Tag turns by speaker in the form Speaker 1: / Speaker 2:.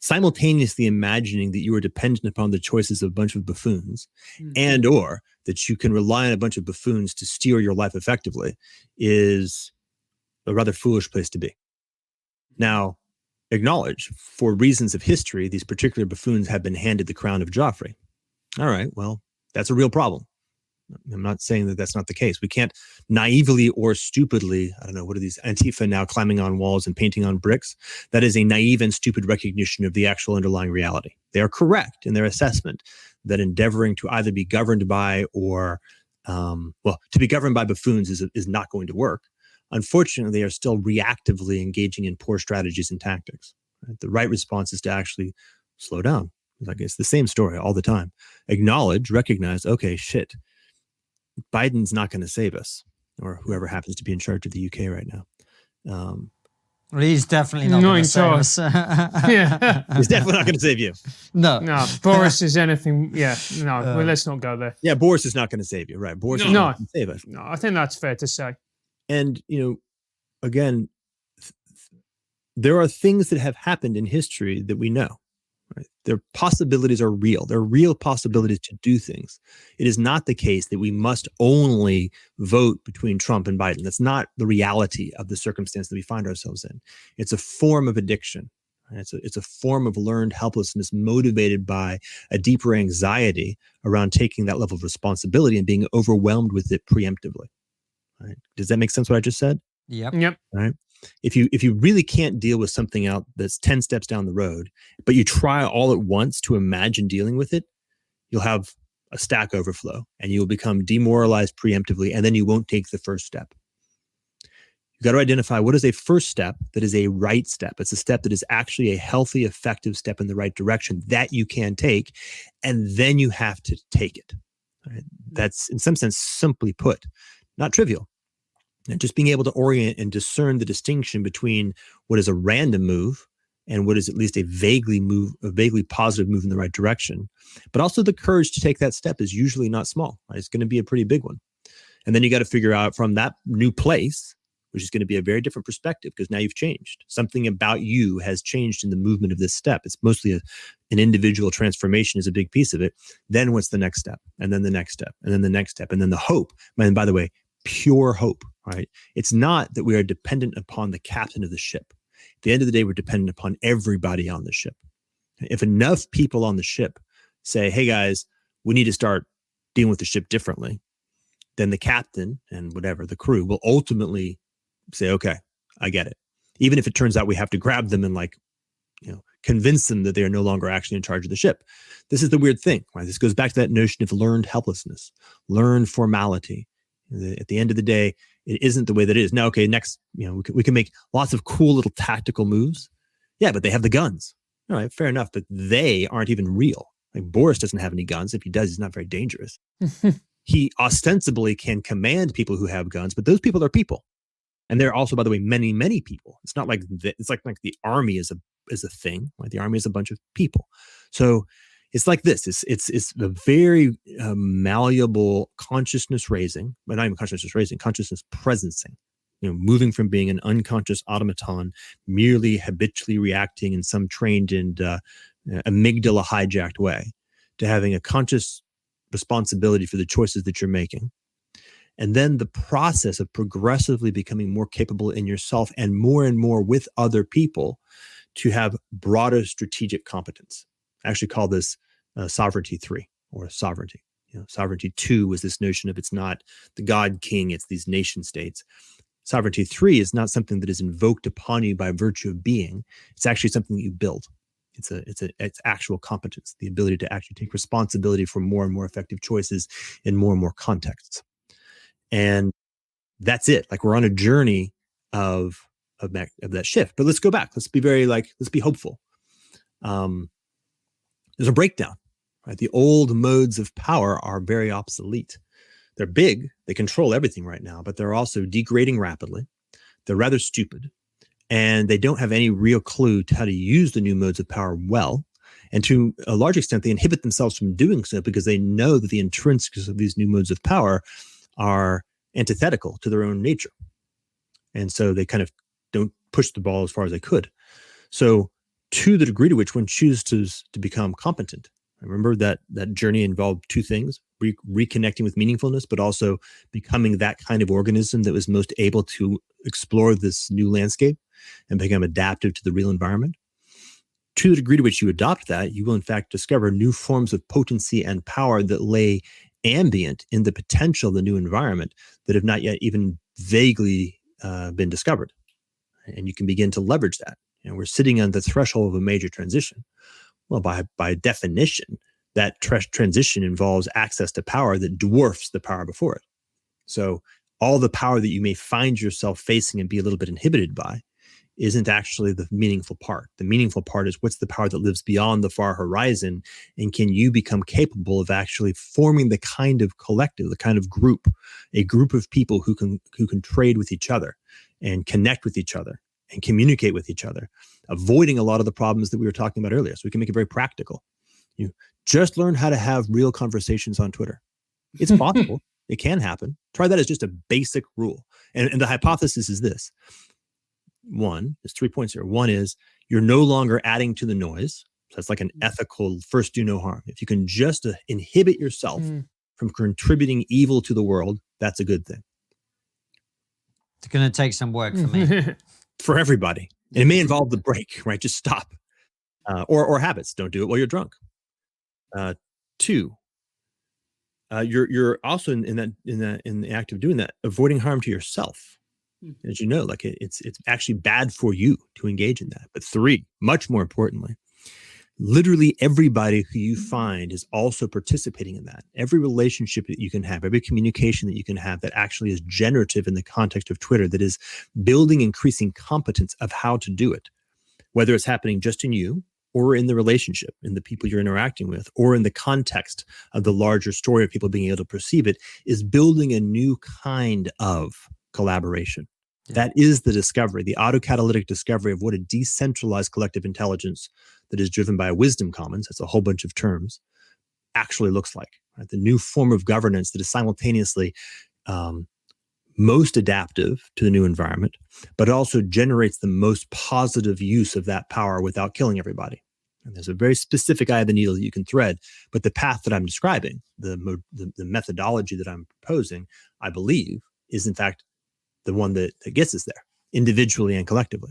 Speaker 1: simultaneously imagining that you are dependent upon the choices of a bunch of buffoons and or that you can rely on a bunch of buffoons to steer your life effectively is a rather foolish place to be. Now, acknowledge, for reasons of history, these particular buffoons have been handed the crown of Joffrey. All right, well, that's a real problem. I'm not saying that that's not the case. We can't naively or stupidly, I don't know, what are these Antifa now climbing on walls and painting on bricks? That is a naive and stupid recognition of the actual underlying reality. They are correct in their assessment that endeavoring to either be governed by or, to be governed by buffoons is not going to work. Unfortunately, they are still reactively engaging in poor strategies and tactics. Right? The right response is to actually slow down. Like it's the same story all the time. Acknowledge, recognize, okay, shit. Biden's not going to save us, or whoever happens to be in charge of the UK right now.
Speaker 2: Well, he's definitely not going to save us.
Speaker 3: Yeah.
Speaker 1: He's definitely not going to save you.
Speaker 3: No, Boris is anything. Yeah, no, well, let's not go there.
Speaker 1: Yeah, Boris is not going to save you, right? Boris is not going to save us.
Speaker 3: No, I think that's fair to say.
Speaker 1: And, again, there are things that have happened in history that we know. Right? Their possibilities are real. There are real possibilities to do things. It is not the case that we must only vote between Trump and Biden. That's not the reality of the circumstance that we find ourselves in. It's a form of addiction. Right? It's a form of learned helplessness motivated by a deeper anxiety around taking that level of responsibility and being overwhelmed with it preemptively. Right? Does that make sense what I just said?
Speaker 3: Yep.
Speaker 1: Right. If you really can't deal with something out that's 10 steps down the road, but you try all at once to imagine dealing with it, you'll have a stack overflow and you'll become demoralized preemptively, and then you won't take the first step. You've got to identify what is a first step that is a right step. It's a step that is actually a healthy, effective step in the right direction that you can take, and then you have to take it. Right? That's, in some sense, simply put, not trivial. And just being able to orient and discern the distinction between what is a random move and what is at least a vaguely positive move in the right direction. But also the courage to take that step is usually not small. Right? It's going to be a pretty big one. And then you got to figure out from that new place, which is going to be a very different perspective because now you've changed. Something about you has changed in the movement of this step. It's mostly an individual transformation is a big piece of it. Then what's the next step? And then the next step, and then the next step, and then the hope. And by the way, pure hope, right? It's not that we are dependent upon the captain of the ship. At the end of the day, we're dependent upon everybody on the ship. If enough people on the ship say, hey guys, we need to start dealing with the ship differently, then the captain and whatever, the crew will ultimately say, okay, I get it. Even if it turns out we have to grab them and convince them that they are no longer actually in charge of the ship. This is the weird thing, right? This goes back to that notion of learned helplessness, learned formality. At the end of the day, it isn't the way that it is. Now, okay, next, we can make lots of cool little tactical moves. Yeah, but they have the guns. All right, fair enough, but they aren't even real. Like Boris doesn't have any guns. If he does, he's not very dangerous. He ostensibly can command people who have guns, but those people are people. And there are also, by the way, many, many people. It's not like it's like the army is a thing. Right? The army is a bunch of people. So it's like this. It's a very malleable consciousness raising, but not even consciousness raising, consciousness presencing. Moving from being an unconscious automaton, merely habitually reacting in some trained and amygdala hijacked way, to having a conscious responsibility for the choices that you're making. And then the process of progressively becoming more capable in yourself and more with other people to have broader strategic competence. I actually call this sovereignty 3 or sovereignty. Sovereignty 2 was this notion of it's not the God King, it's these nation states. Sovereignty 3 is not something that is invoked upon you by virtue of being. It's actually something that you build. It's actual competence, the ability to actually take responsibility for more and more effective choices in more and more contexts. And that's it. Like we're on a journey of that shift. But let's go back. Let's be hopeful. There's a breakdown. Right? The old modes of power are very obsolete. They're big. They control everything right now, but they're also degrading rapidly. They're rather stupid, and they don't have any real clue to how to use the new modes of power well. And to a large extent, they inhibit themselves from doing so because they know that the intrinsics of these new modes of power are antithetical to their own nature. And so they kind of don't push the ball as far as they could. So to the degree to which one chooses to become competent. Remember that journey involved two things, reconnecting with meaningfulness, but also becoming that kind of organism that was most able to explore this new landscape and become adaptive to the real environment. To the degree to which you adopt that, you will in fact discover new forms of potency and power that lay ambient in the potential of the new environment that have not yet even vaguely been discovered. And you can begin to leverage that. We're sitting on the threshold of a major transition. Well, by definition, that transition involves access to power that dwarfs the power before it. So all the power that you may find yourself facing and be a little bit inhibited by isn't actually the meaningful part. The meaningful part is what's the power that lives beyond the far horizon, and can you become capable of actually forming the kind of collective, the kind of group, a group of people who can trade with each other and connect with each other and communicate with each other, avoiding a lot of the problems that we were talking about earlier. So we can make it very practical. You just learn how to have real conversations on Twitter. It's possible. It can happen. Try that as just a basic rule. And the hypothesis is this. One, there's 3 points here. One is you're no longer adding to the noise. So that's like an ethical first do no harm. If you can just inhibit yourself from contributing evil to the world, that's a good thing.
Speaker 2: It's going to take some work for me.
Speaker 1: For everybody. And it may involve the break, right? Just stop. Or habits. Don't do it while you're drunk. Two, you're also in the act of doing that, avoiding harm to yourself. As you know, like it's actually bad for you to engage in that. But three, much more importantly, literally everybody who you find is also participating in that. Every relationship that you can have, every communication that you can have that actually is generative in the context of Twitter, that is building increasing competence of how to do it, whether it's happening just in you or in the relationship, in the people you're interacting with, or in the context of the larger story of people being able to perceive it, is building a new kind of collaboration. Yeah. That is the discovery, the autocatalytic discovery of what a decentralized collective intelligence that is driven by a wisdom commons, that's a whole bunch of terms, actually looks like. Right? The new form of governance that is simultaneously most adaptive to the new environment, but also generates the most positive use of that power without killing everybody. And there's a very specific eye of the needle that you can thread, but the path that I'm describing, the methodology that I'm proposing, I believe, is in fact the one that gets us there, individually and collectively.